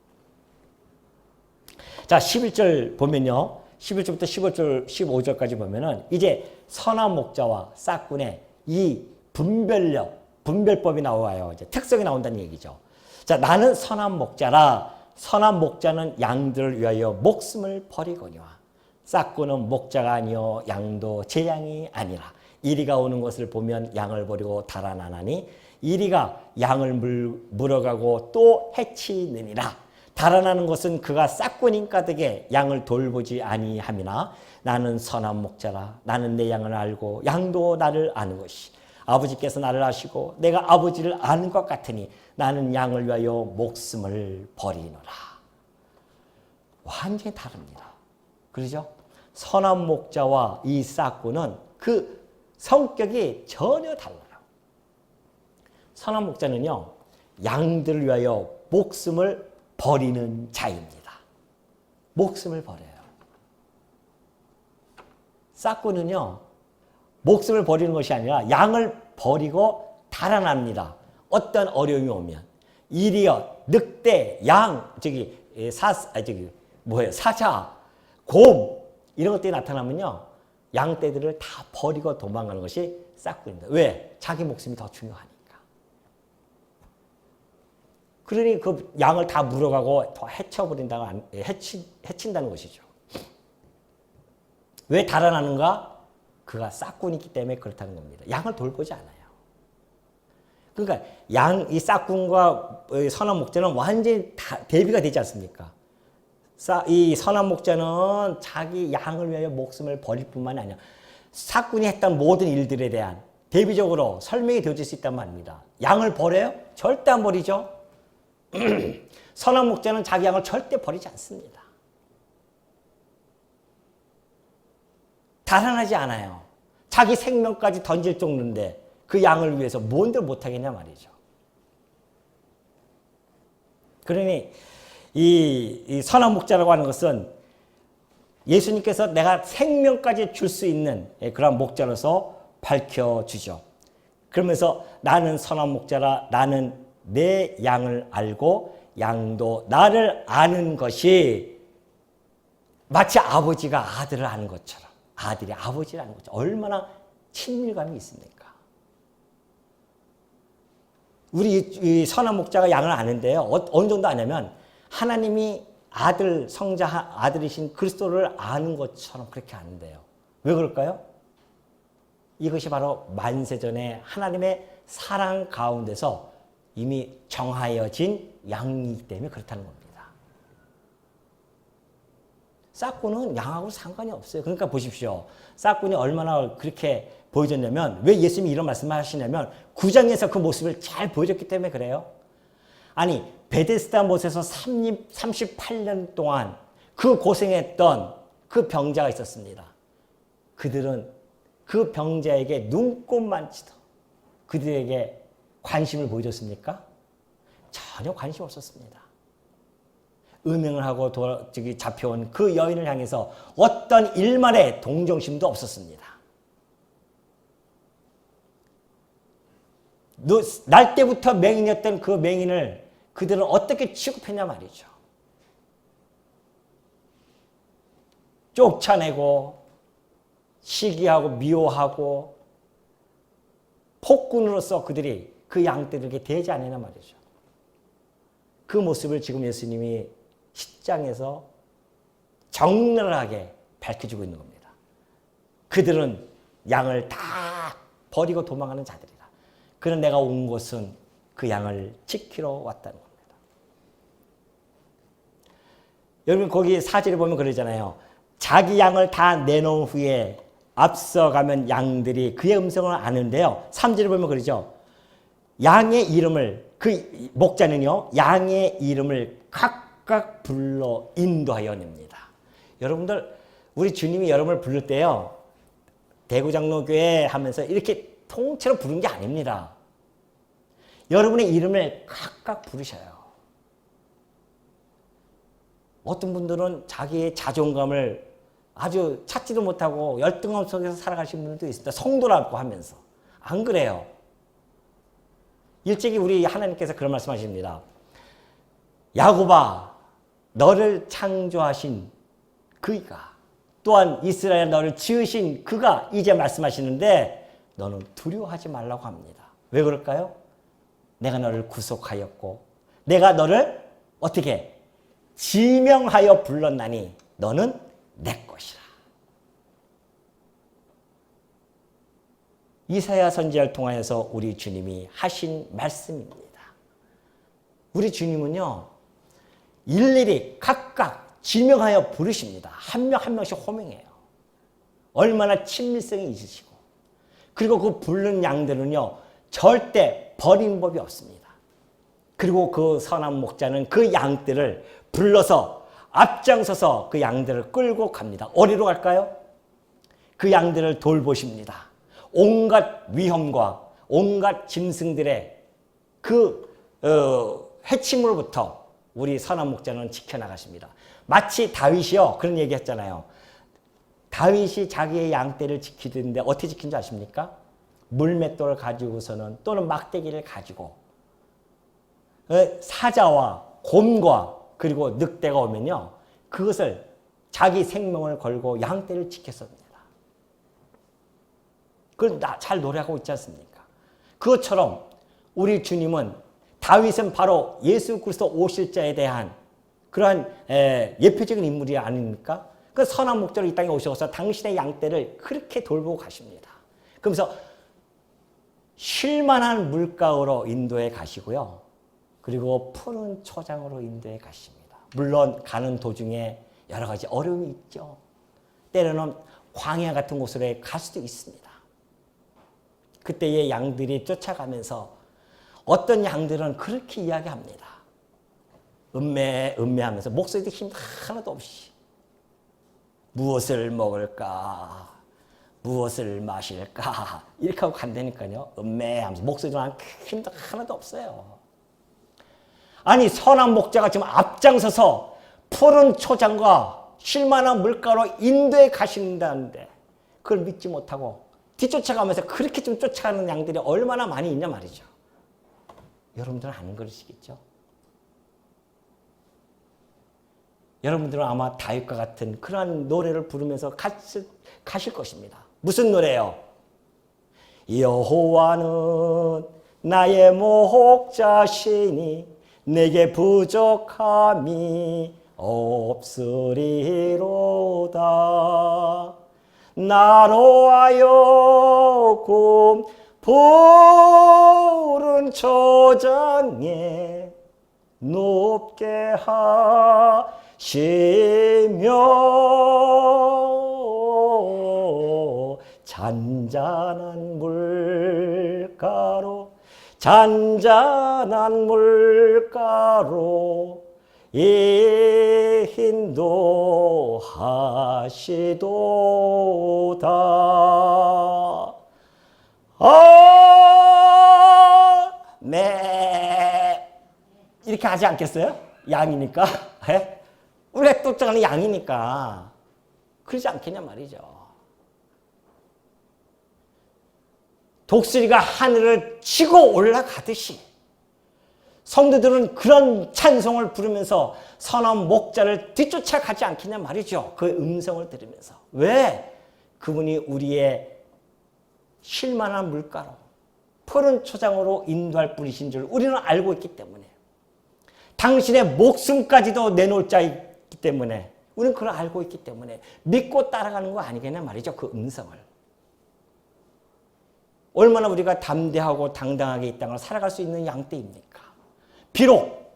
자, 11절 보면요. 11절부터 15절까지 보면은 이제 선한 목자와 싹군의 이 분별법이 나와요. 이제 특성이 나온다는 얘기죠. 자, 나는 선한 목자라. 선한 목자는 양들을 위하여 목숨을 버리거니와 싹군은 목자가 아니요 양도 제 양이 아니라 이리가 오는 것을 보면 양을 버리고 달아나나니 이리가 양을 물어가고 또 해치느니라. 달아나는 것은 그가 싹군인 가득에 양을 돌보지 아니함이나 나는 선한 목자라. 나는 내 양을 알고 양도 나를 아는 것이 아버지께서 나를 아시고 내가 아버지를 아는 것 같으니 나는 양을 위하여 목숨을 버리노라. 완전히 다릅니다. 그러죠? 선한 목자와 이 싹군은 그 성격이 전혀 달라요. 선한 목자는요. 양들을 위하여 목숨을 버리는 자입니다. 목숨을 버려요. 싹군은요. 목숨을 버리는 것이 아니라 양을 버리고 달아납니다. 어떤 어려움이 오면 이리여 늑대, 양, 사자, 곰 이런 것들이 나타나면요. 양떼들을 다 버리고 도망가는 것이 싹군입니다. 왜? 자기 목숨이 더 중요하니까. 그러니 그 양을 다 물어가고 더 해친다는 것이죠. 왜 달아나는가? 그가 싹군이기 때문에 그렇다는 겁니다. 양을 돌보지 않아요. 그러니까 이 싹군과 선한 목자는 완전히 대비가 되지 않습니까? 이 선한 목자는 자기 양을 위하여 목숨을 버릴 뿐만 아니라 사꾼이 했던 모든 일들에 대한 대비적으로 설명이 되어질 수 있단 말입니다. 양을 버려요? 절대 안 버리죠. 선한 목자는 자기 양을 절대 버리지 않습니다. 달아나지 않아요. 자기 생명까지 던질 정도인데 그 양을 위해서 뭔들 못하겠냐 말이죠. 그러니 이 선한 목자라고 하는 것은 예수님께서 내가 생명까지 줄 수 있는 그런 목자로서 밝혀주죠. 그러면서 나는 선한 목자라, 나는 내 양을 알고 양도 나를 아는 것이 마치 아버지가 아들을 아는 것처럼, 아들이 아버지를 아는 것처럼 얼마나 친밀감이 있습니까? 우리 이 선한 목자가 양을 아는데요. 어느 정도 아냐면 하나님이 아들, 성자, 아들이신 그리스도를 아는 것처럼 그렇게 아는데요. 왜 그럴까요? 이것이 바로 만세전에 하나님의 사랑 가운데서 이미 정하여진 양이기 때문에 그렇다는 겁니다. 싹꾼은 양하고 상관이 없어요. 그러니까 보십시오. 싹꾼이 얼마나 그렇게 보여줬냐면, 왜 예수님이 이런 말씀을 하시냐면 9장에서 그 모습을 잘 보여줬기 때문에 그래요. 아니, 베데스다 못에서 38년 동안 그 고생했던 그 병자가 있었습니다. 그들은 그 병자에게 눈꼽만치도 그들에게 관심을 보여줬습니까? 전혀 관심 없었습니다. 음행을 하고 잡혀온 그 여인을 향해서 어떤 일말의 동정심도 없었습니다. 날 때부터 맹인이었던 그 맹인을 그들은 어떻게 취급했냐 말이죠. 쫓아내고 시기하고 미워하고 폭군으로서 그들이 그 양떼들에게 대하지 않느냐 말이죠. 그 모습을 지금 예수님이 10장에서 적나라하게 밝혀주고 있는 겁니다. 그들은 양을 다 버리고 도망가는 자들이다. 그런 내가 온 곳은 그 양을 지키러 왔다는 겁니다. 여러분 거기 4절에 보면 그러잖아요. 자기 양을 다 내놓은 후에 앞서가면 양들이 그의 음성을 아는데요. 3절에 보면 그러죠. 양의 이름을, 그 목자는요, 양의 이름을 각각 불러 인도하여 냅니다. 여러분들, 우리 주님이 여러분을 부를 때요, 대구장로교회 하면서 이렇게 통째로 부른 게 아닙니다. 여러분의 이름을 각각 부르셔요. 어떤 분들은 자기의 자존감을 아주 찾지도 못하고 열등감 속에서 살아가시는 분들도 있습니다. 성도라고 하면서. 안 그래요. 일찍이 우리 하나님께서 그런 말씀하십니다. 야곱아, 너를 창조하신 그가, 또한 이스라엘 너를 지으신 그가 이제 말씀하시는데 너는 두려워하지 말라고 합니다. 왜 그럴까요? 내가 너를 구속하였고 내가 너를 어떻게 지명하여 불렀나니 너는 내 것이라. 이사야 선지자를 통하여서 우리 주님이 하신 말씀입니다. 우리 주님은요, 일일이 각각 지명하여 부르십니다. 한 명 한 명씩 호명해요. 얼마나 친밀성이 있으시고, 그리고 그 부르는 양들은요, 절대 버린 법이 없습니다. 그리고 그 선한 목자는 그 양들을 불러서 앞장서서 그 양들을 끌고 갑니다. 어디로 갈까요? 그 양들을 돌보십니다. 온갖 위험과 온갖 짐승들의 그 해침으로부터 우리 선한 목자는 지켜나가십니다. 마치 다윗이요, 그런 얘기 했잖아요. 다윗이 자기의 양떼를 지키는데 어떻게 지킨 줄 아십니까? 물맷돌을 가지고서는, 또는 막대기를 가지고 사자와 곰과 그리고 늑대가 오면요, 그것을 자기 생명을 걸고 양떼를 지켰습니다. 그걸 잘 노래하고 있지 않습니까? 그것처럼 우리 주님은, 다윗은 바로 예수 그리스도 오실 자에 대한 그러한 예표적인 인물이 아닙니까? 그 선한 목자로 이 땅에 오셔서 당신의 양떼를 그렇게 돌보고 가십니다. 그러면서 쉴만한 물가로 인도해 가시고요. 그리고 푸른 초장으로 인도해 가십니다. 물론 가는 도중에 여러 가지 어려움이 있죠. 때로는 광야 같은 곳으로 갈 수도 있습니다. 그때의 양들이 쫓아가면서 어떤 양들은 그렇게 이야기합니다. 음매하면서 목소리도 힘 하나도 없이 무엇을 먹을까, 무엇을 마실까 이렇게 하고 간다니까요. 음매하면서 목소리도 힘도 하나도 없어요. 아니 선한 목자가 지금 앞장서서 푸른 초장과 쉴만한 물가로 인도에 가신다는데 그걸 믿지 못하고 뒤쫓아가면서 그렇게 좀 쫓아가는 양들이 얼마나 많이 있냐 말이죠. 여러분들은 안 그러시겠죠? 여러분들은 아마 다윗과 같은 그러한 노래를 부르면서 가실 것입니다. 무슨 노래요? 여호와는 나의 목자시니 내게 부족함이 없으리로다. 나로 하여금 푸른 초장에 높게 하시며 잔잔한 물가로 인도하시도다. 네. 이렇게 하지 않겠어요? 양이니까. 우리가 쫓아가는 양이니까. 그러지 않겠냐 말이죠. 독수리가 하늘을 치고 올라가듯이 성도들은 그런 찬송을 부르면서 선한 목자를 뒤쫓아가지 않겠냐 말이죠. 그 음성을 들으면서. 왜? 그분이 우리의 쉴만한 물가로 푸른 초장으로 인도할 분이신 줄 우리는 알고 있기 때문에 당신의 목숨까지도 내놓을 자이기 때문에 우리는 그걸 알고 있기 때문에 믿고 따라가는 거 아니겠냐 말이죠. 그 음성을. 얼마나 우리가 담대하고 당당하게 이 땅을 살아갈 수 있는 양떼입니까? 비록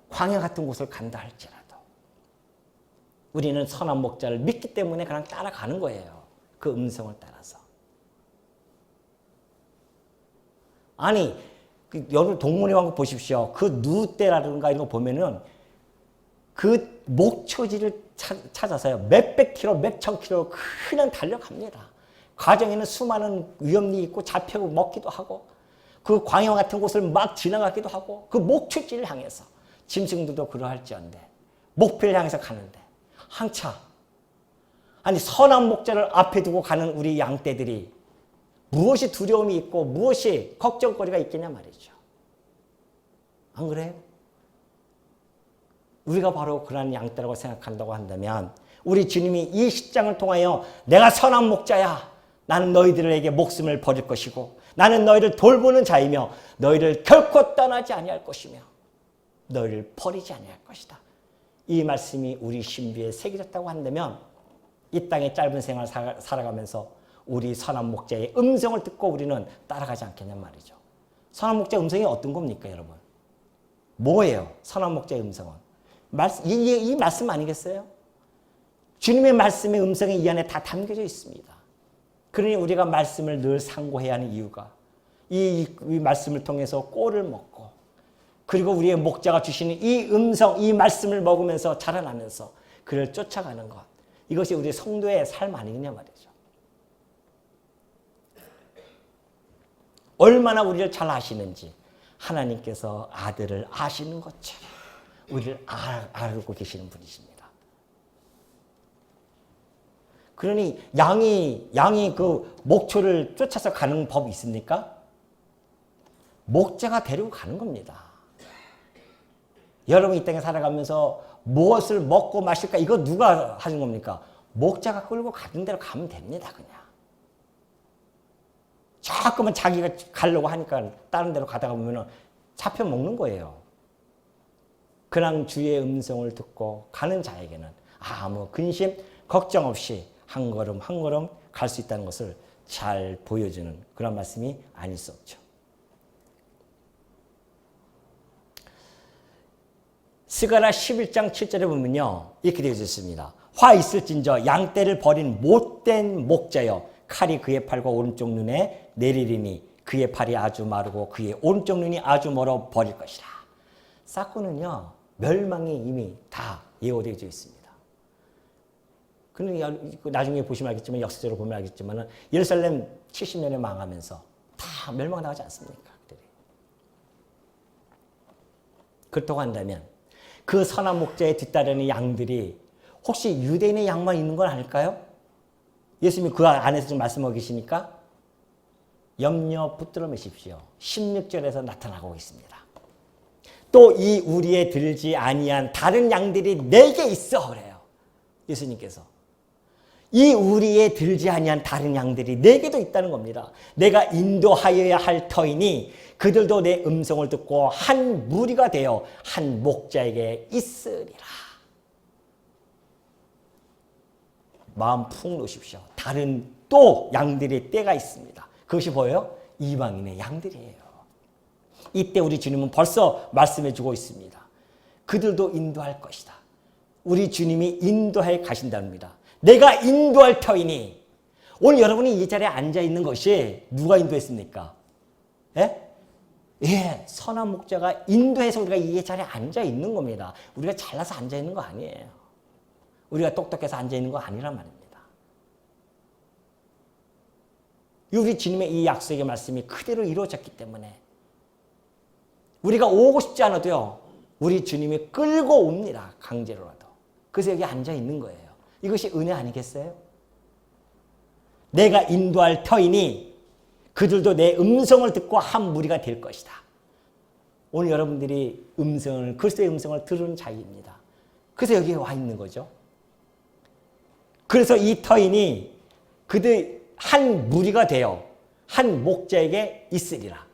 광야 같은 곳을 간다 할지라도 우리는 선한 목자를 믿기 때문에 그냥 따라가는 거예요. 그 음성을 따라서. 아니 여러분 동물의 왕국 보십시오. 그 누떼라든가 이런 거 보면은 그 목초지를 찾아서요. 몇백 킬로, 몇천 킬로 그냥 달려갑니다. 과정에는 수많은 위험이 있고 잡혀 먹기도 하고 그 광야 같은 곳을 막 지나가기도 하고 그 목초지를 향해서 짐승들도 그러할지언데 목표를 향해서 가는데 한차 아니 선한 목자를 앞에 두고 가는 우리 양떼들이 무엇이 두려움이 있고 무엇이 걱정거리가 있겠냐 말이죠. 안 그래요? 우리가 바로 그런 양떼라고 생각한다고 한다면 우리 주님이 이 십장을 통하여 내가 선한 목자야. 나는 너희들에게 목숨을 버릴 것이고 나는 너희를 돌보는 자이며 너희를 결코 떠나지 아니할 것이며 너희를 버리지 아니할 것이다. 이 말씀이 우리 신비에 새겨졌다고 한다면 이 땅의 짧은 생활을 살아가면서 우리 선한 목자의 음성을 듣고 우리는 따라가지 않겠냔 말이죠. 선한 목자의 음성이 어떤 겁니까 여러분? 뭐예요? 선한 목자의 음성은? 이 말씀 아니겠어요? 주님의 말씀의 음성이 이 안에 다 담겨져 있습니다. 그러니 우리가 말씀을 늘 상고해야 하는 이유가 이 말씀을 통해서 꼴을 먹고 그리고 우리의 목자가 주시는 이 음성, 이 말씀을 먹으면서 자라나면서 그를 쫓아가는 것. 이것이 우리 성도의 삶 아니냐 말이죠. 얼마나 우리를 잘 아시는지 하나님께서 아들을 아시는 것처럼 우리를 알고 계시는 분이십니다. 그러니 양이 그 목초를 쫓아서 가는 법이 있습니까? 목자가 데리고 가는 겁니다. 여러분 이 땅에 살아가면서 무엇을 먹고 마실까? 이거 누가 하는 겁니까? 목자가 끌고 가는 대로 가면 됩니다. 그냥. 자꾸만 자기가 가려고 하니까 다른 데로 가다가 보면 잡혀 먹는 거예요. 그냥 주의 음성을 듣고 가는 자에게는 아무 근심, 걱정 없이 한 걸음 한 걸음 갈 수 있다는 것을 잘 보여주는 그런 말씀이 아닐 수 없죠. 스가랴 11장 7절에 보면요. 이렇게 되어 있습니다. 화 있을진저 양떼를 버린 못된 목자여 칼이 그의 팔과 오른쪽 눈에 내리리니 그의 팔이 아주 마르고 그의 오른쪽 눈이 아주 멀어 버릴 것이라. 사건은요. 멸망이 이미 다 예고되어 있습니다. 그러니까 나중에 보시면 알겠지만 역사적으로 보면 알겠지만 예루살렘 70년에 망하면서 다 멸망당하지 않습니까? 그렇다고 한다면 그 선한 목자에 뒤따르는 양들이 혹시 유대인의 양만 있는 건 아닐까요? 예수님이 그 안에서 좀 말씀하고 계시니까 염려 붙들어 매십시오. 16절에서 나타나고 있습니다. 또 이 우리에 들지 아니한 다른 양들이 내게 있어 그래요. 예수님께서. 이 우리에 들지 아니한 다른 양들이 내게도 있다는 겁니다. 내가 인도하여야 할 터이니 그들도 내 음성을 듣고 한 무리가 되어 한 목자에게 있으리라. 마음 푹 놓으십시오. 다른 또 양들의 때가 있습니다. 그것이 뭐예요? 이방인의 양들이에요. 이때 우리 주님은 벌써 말씀해주고 있습니다. 그들도 인도할 것이다. 우리 주님이 인도해 가신답니다. 내가 인도할 터이니. 오늘 여러분이 이 자리에 앉아있는 것이 누가 인도했습니까? 예? 예, 선한 목자가 인도해서 우리가 이 자리에 앉아있는 겁니다. 우리가 잘나서 앉아있는 거 아니에요. 우리가 똑똑해서 앉아있는 거 아니란 말입니다. 우리 주님의 이 약속의 말씀이 그대로 이루어졌기 때문에 우리가 오고 싶지 않아도요. 우리 주님이 끌고 옵니다. 강제로라도. 그래서 여기 앉아있는 거예요. 이것이 은혜 아니겠어요? 내가 인도할 터이니 그들도 내 음성을 듣고 한 무리가 될 것이다. 오늘 여러분들이 그리스도의 음성을 들은 자입니다. 그래서 여기에 와 있는 거죠. 그래서 이 터이니 그들 한 무리가 되어 한 목자에게 있으리라.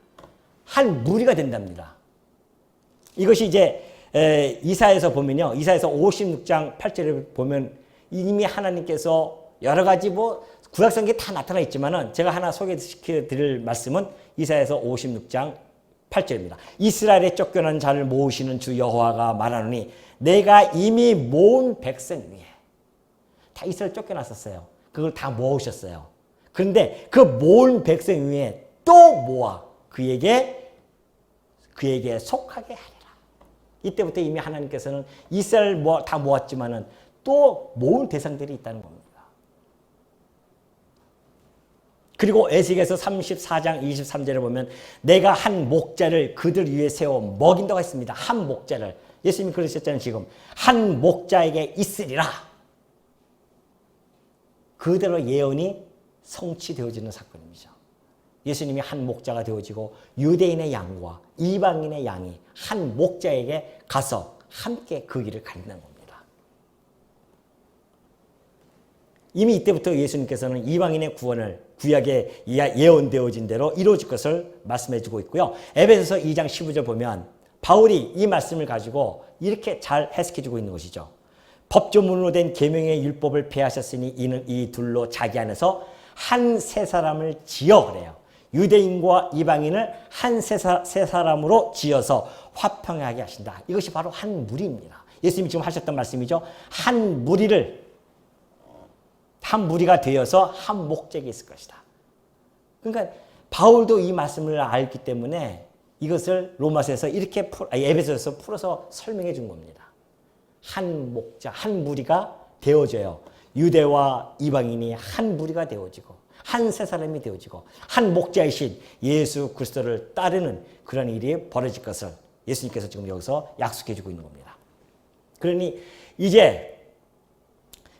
한 무리가 된답니다. 이것이 이제 이사야에서 보면요. 이사야에서 56장 8절에 보면 이미 하나님께서 여러 가지 구약성경에 다 나타나 있지만은 제가 하나 소개시켜 드릴 말씀은 이사야에서 56장 8절입니다. 이스라엘에 쫓겨난 자를 모으시는 주 여호와가 말하노니 내가 이미 모은 백성 위에 다 이스라엘 쫓겨났었어요. 그걸 다 모으셨어요. 그런데 그 모은 백성 위에 또 모아 그에게 속하게 하리라. 이때부터 이미 하나님께서는 이스라엘 다 모았지만은 또 모을 대상들이 있다는 겁니다. 그리고 에스겔서 34장 23절에 보면 내가 한 목자를 그들 위에 세워 먹인다고 했습니다. 한 목자를. 예수님이 그러셨잖아요. 지금 한 목자에게 있으리라. 그대로 예언이 성취되어지는 사건입니다. 예수님이 한 목자가 되어지고 유대인의 양과 이방인의 양이 한 목자에게 가서 함께 그 길을 가린다는 겁니다. 이미 이때부터 예수님께서는 이방인의 구원을 구약에 예언되어진 대로 이루어질 것을 말씀해주고 있고요. 에베소서 2장 15절 보면 바울이 이 말씀을 가지고 이렇게 잘 해석해주고 있는 것이죠. 법조문으로 된 계명의 율법을 폐하셨으니 이는 이 둘로 자기 안에서 한 세 사람을 지어 그래요. 유대인과 이방인을 한 세 사람으로 지어서 화평하게 하신다. 이것이 바로 한 무리입니다. 예수님이 지금 하셨던 말씀이죠. 한 무리가 되어서 한 목적이 있을 것이다. 그러니까 바울도 이 말씀을 알기 때문에 이것을 로마서에서 이렇게 에베소에서 풀어서 설명해 준 겁니다. 한 목자, 한 무리가 되어져요. 유대와 이방인이 한 무리가 되어지고 한 세 사람이 되어지고 한 목자이신 예수 그리스도를 따르는 그런 일이 벌어질 것을 예수님께서 지금 여기서 약속해 주고 있는 겁니다. 그러니 이제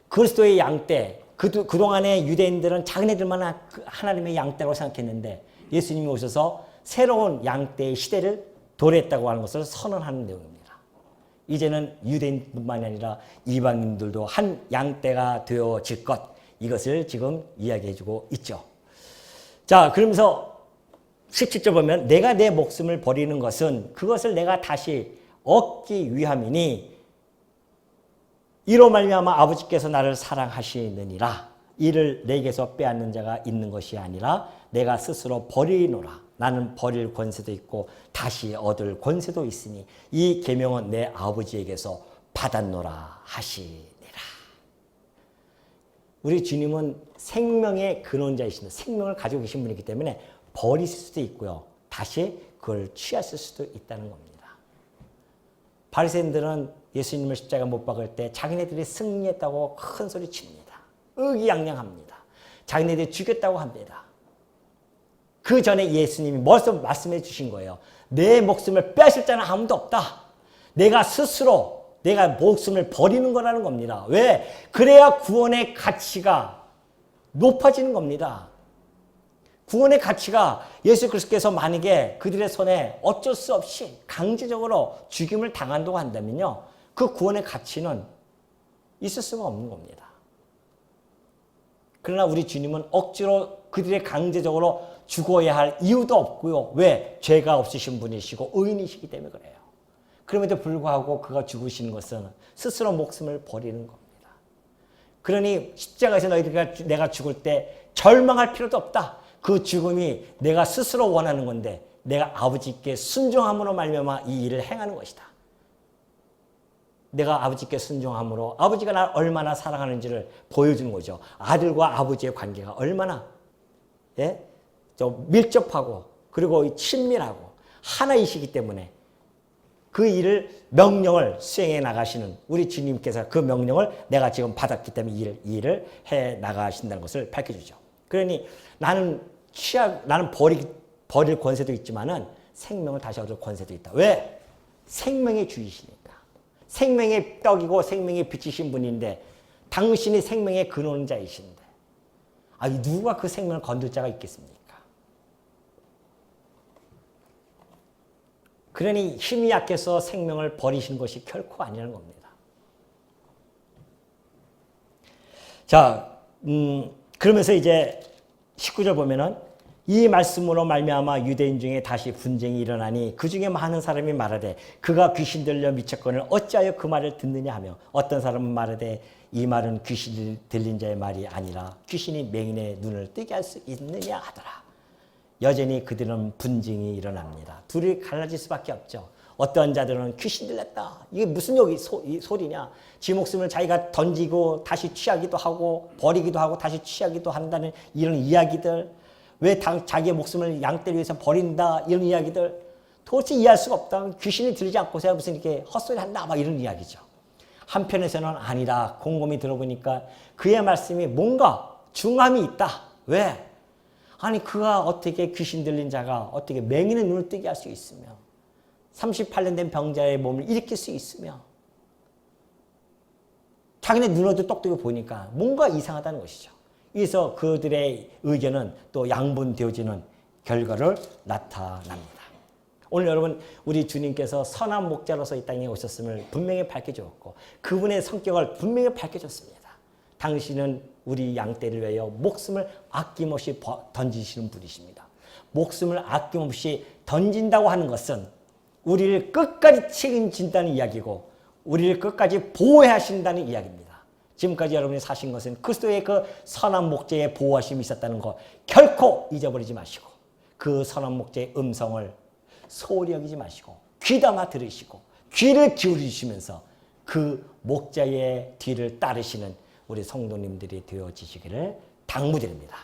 그리스도의 양떼, 그동안의 유대인들은 자기네들만 하나님의 양떼라고 생각했는데 예수님이 오셔서 새로운 양떼의 시대를 도래했다고 하는 것을 선언하는 내용입니다. 이제는 유대인뿐만이 아니라 이방인들도 한 양떼가 되어질 것, 이것을 지금 이야기해주고 있죠. 자, 그러면서 17절 보면 내가 내 목숨을 버리는 것은 그것을 내가 다시 얻기 위함이니 이로 말미암아 아버지께서 나를 사랑하시느니라. 이를 내게서 빼앗는 자가 있는 것이 아니라 내가 스스로 버리노라. 나는 버릴 권세도 있고 다시 얻을 권세도 있으니 이 계명은 내 아버지에게서 받았노라 하시니라. 우리 주님은 생명의 근원자이신데 생명을 가지고 계신 분이기 때문에 버리실 수도 있고요. 다시 그걸 취하실 수도 있다는 겁니다. 바리새인들은 예수님을 십자가 못 박을 때 자기네들이 승리했다고 큰 소리 칩니다. 의기양양합니다. 자기네들이 죽였다고 합니다. 그 전에 예수님이 벌써 말씀해 주신 거예요. 내 목숨을 빼앗을 자는 아무도 없다. 내가 스스로 내가 목숨을 버리는 거라는 겁니다. 왜? 그래야 구원의 가치가 높아지는 겁니다. 구원의 가치가 예수 그리스도께서 만약에 그들의 손에 어쩔 수 없이 강제적으로 죽임을 당한다고 한다면요. 그 구원의 가치는 있을 수가 없는 겁니다. 그러나 우리 주님은 억지로 그들의 강제적으로 죽어야 할 이유도 없고요. 왜? 죄가 없으신 분이시고 의인이시기 때문에 그래요. 그럼에도 불구하고 그가 죽으시는 것은 스스로 목숨을 버리는 겁니다. 그러니 십자가에서 내가 죽을 때 절망할 필요도 없다. 그 죽음이 내가 스스로 원하는 건데 내가 아버지께 순종함으로 말미암아 이 일을 행하는 것이다. 내가 아버지께 순종함으로 아버지가 나를 얼마나 사랑하는지를 보여주는 거죠. 아들과 아버지의 관계가 얼마나 좀 밀접하고 그리고 친밀하고 하나이시기 때문에 그 일을 명령을 수행해 나가시는 우리 주님께서 그 명령을 내가 지금 받았기 때문에 이 일을 해 나가신다는 것을 밝혀주죠. 그러니 나는 버릴 권세도 있지만은 생명을 다시 얻을 권세도 있다. 왜? 생명의 주이시니까. 생명의 떡이고 생명의 빛이신 분인데 당신이 생명의 근원자이신데 누가 그 생명을 건들 자가 있겠습니까? 그러니 힘이 약해서 생명을 버리신 것이 결코 아니라는 겁니다. 자, 그러면서 이제 19절 보면은 이 말씀으로 말미암아 유대인 중에 다시 분쟁이 일어나니 그 중에 많은 사람이 말하되 그가 귀신 들려 미쳤거늘 어찌하여 그 말을 듣느냐 하며 어떤 사람은 말하되 이 말은 귀신 들린 자의 말이 아니라 귀신이 맹인의 눈을 뜨게 할 수 있느냐 하더라. 여전히 그들은 분쟁이 일어납니다. 둘이 갈라질 수밖에 없죠. 어떤 자들은 귀신 들렸다. 이게 무슨 소리냐. 지 목숨을 자기가 던지고 다시 취하기도 하고 버리기도 하고 다시 취하기도 한다는 이런 이야기들. 왜 자기의 목숨을 양떼를 위해서 버린다. 이런 이야기들. 도대체 이해할 수가 없다. 귀신이 들리지 않고서야 무슨 이렇게 헛소리 한다. 막 이런 이야기죠. 한편에서는 아니다. 곰곰이 들어보니까 그의 말씀이 뭔가 중함이 있다. 왜? 아니 그가 어떻게 귀신 들린 자가 어떻게 맹인의 눈을 뜨게 할 수 있으며 38년 된 병자의 몸을 일으킬 수 있으며 자기네 눈으로도 똑똑히 보니까 뭔가 이상하다는 것이죠. 그래서 그들의 의견은 또 양분되어지는 결과를 나타납니다. 오늘 여러분 우리 주님께서 선한 목자로서 이 땅에 오셨음을 분명히 밝혀주었고 그분의 성격을 분명히 밝혀줬습니다. 당신은 우리 양떼를 위하여 목숨을 아낌없이 던지시는 분이십니다. 목숨을 아낌없이 던진다고 하는 것은 우리를 끝까지 책임진다는 이야기고 우리를 끝까지 보호하신다는 이야기입니다. 지금까지 여러분이 사신 것은 그리스도의 그 선한 목자의 보호하심이 있었다는 거 결코 잊어버리지 마시고 그 선한 목자의 음성을 소홀히 여기지 마시고 귀담아 들으시고 귀를 기울이시면서 그 목자의 뒤를 따르시는 우리 성도님들이 되어지시기를 당부드립니다.